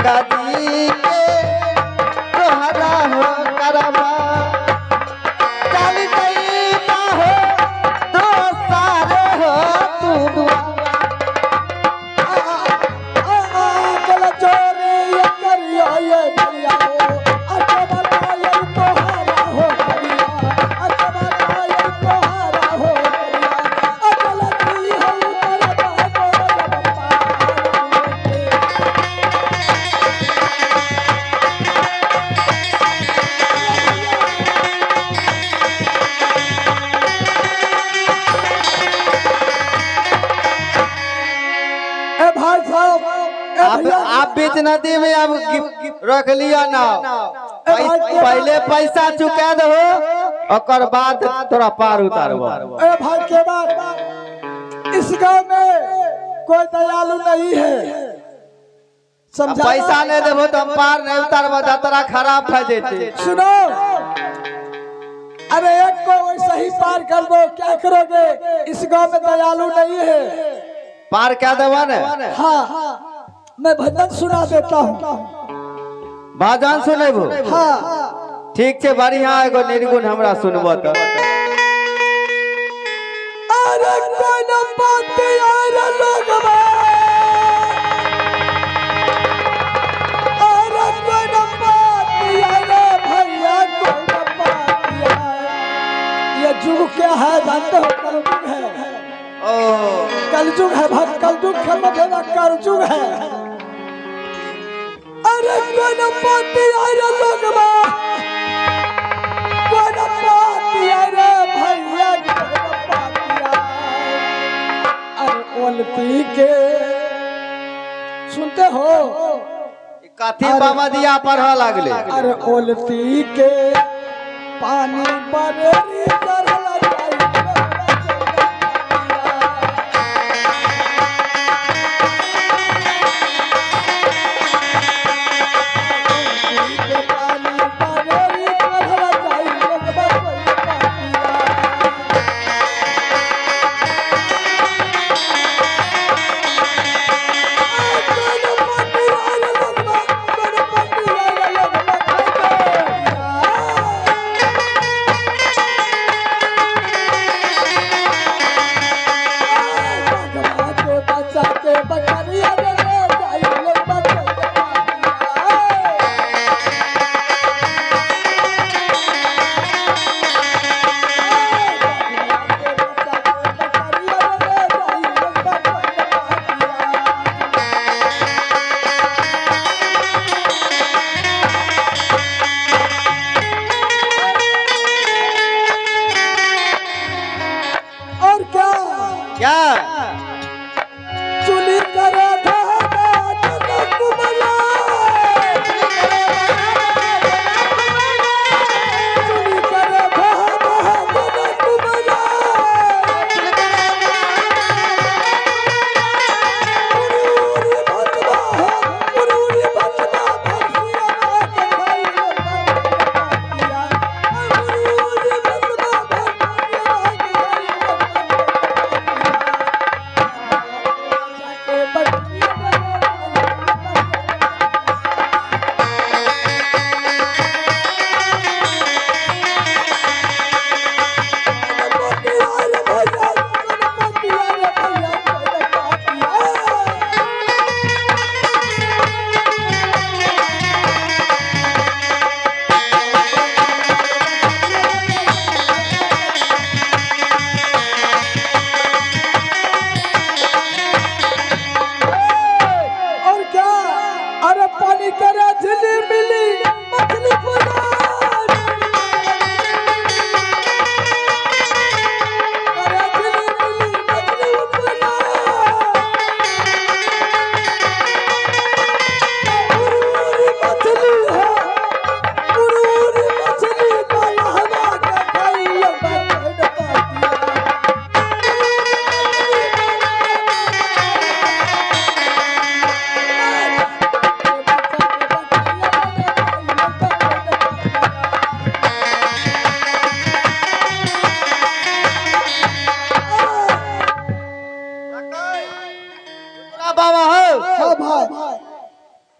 गंगा जी के तोहरा हो करमा चल गई हो तो सारे हो तू दुआ चल चोरी ये करिया ये करिया अच्छा बताया तोहरा हो करिया अच्छा बताया तोहरा हो करिया अकल की हो तेरा भाई साहब आप बीच नदी में अब रख लिया ना पहले पैसा चुका दो और बाद थोड़ा पार उतारबो। भाई के बाद इस गांव में कोई दयालु नहीं है समझा पैसा नहीं देबो तो हम पार नहीं उतारबो यात्रा खराब भा जेते। सुनो अरे एक को वैसा ही पार कर दो क्या करोगे इस गांव में दयालु नहीं है पार क्या देवा ने हाँ मैं भजन सुना देता हूँ भजन सुनेबो हाँ ठीक छे बढ़िया एगो निर्गुण हमरा सुनबो तो अरे कोई न बात यार लोगवा अरे कोई न बात यार भैया कोई न बात यार ये जुग क्या है जानते हो कलयुग है कलयुग है भाई कलयुग का मतलब कलयुग है अरे कोई न बात यार लोगवा कोई न बात यार भैया कोई न बात यार अरे ओलती के सुनते हो कथी बाबा दिया पढ़ा लागले अरे ओलती के पानी बरेरी चढ़ला जाई क्या चुली करे जनक मला चुली करे जनक मला उरूरी बचना भरसिया के खाई उरूरी बचना भरसिया के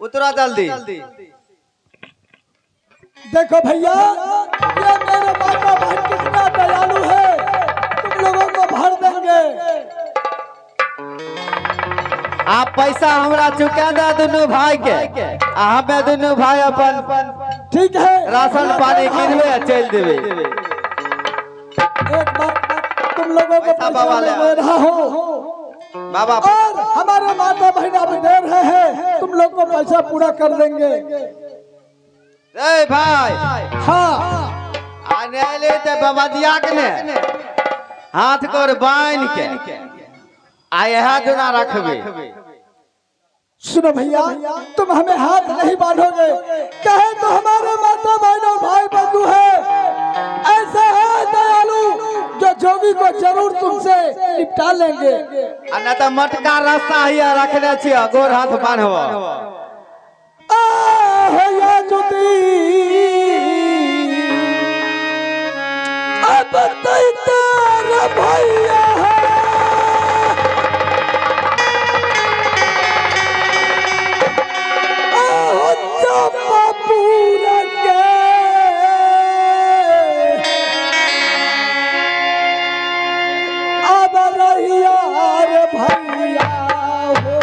उतरा जल्दी। देखो भैया, ये मेरे माता बहन कितना दयालु है, तुम लोगों को भर देंगे। आप पैसा हमरा चुका दे दोनों भाई के, हमें दोनों भाई अपन ठीक है, राशन पानी किनबे चल देवे। एक बात तुम लोगों को पैसा बाबा मैं दे रहा हूँ बाबा, और हमारे माता बहन अब दे रहे हैं, तुम लोग को पैसा पूरा कर देंगे। ए भाई, हाँ आने ले ते बाबा दिया के ने हाथ को बांध के आए हाथ ना रखबे। सुनो भैया, तुम हमें हाथ नहीं बांधोगे, कहे तो हमारे माता बहन और भाई बंधु है, ऐसा है दयालु जो जोगी को जरूर तुमसे निपटा लेंगे। न तो मटका रास्ता ही रखने छिए, गोर हाथ बांधबो। या जुदी अब तेरा भैया पूरा के अब रहिया रे भैया हो।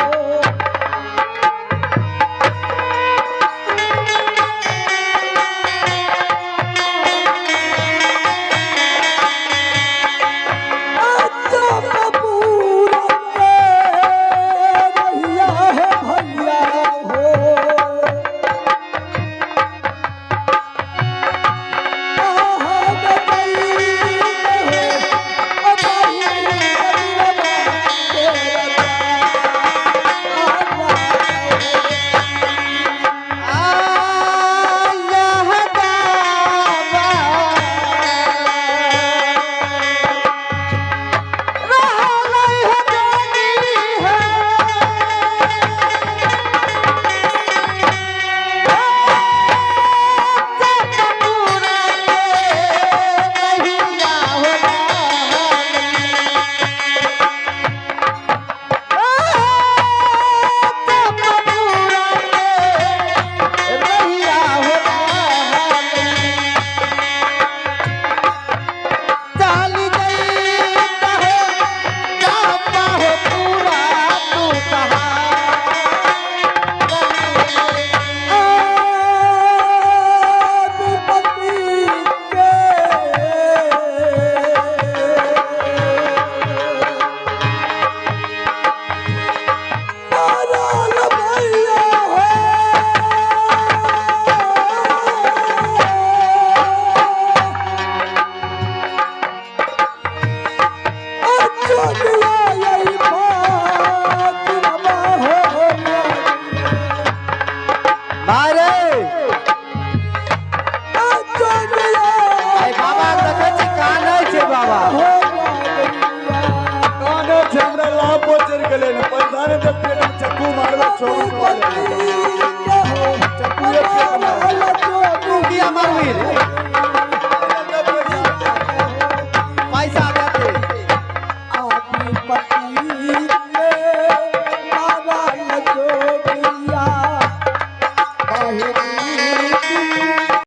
पैसा देते जो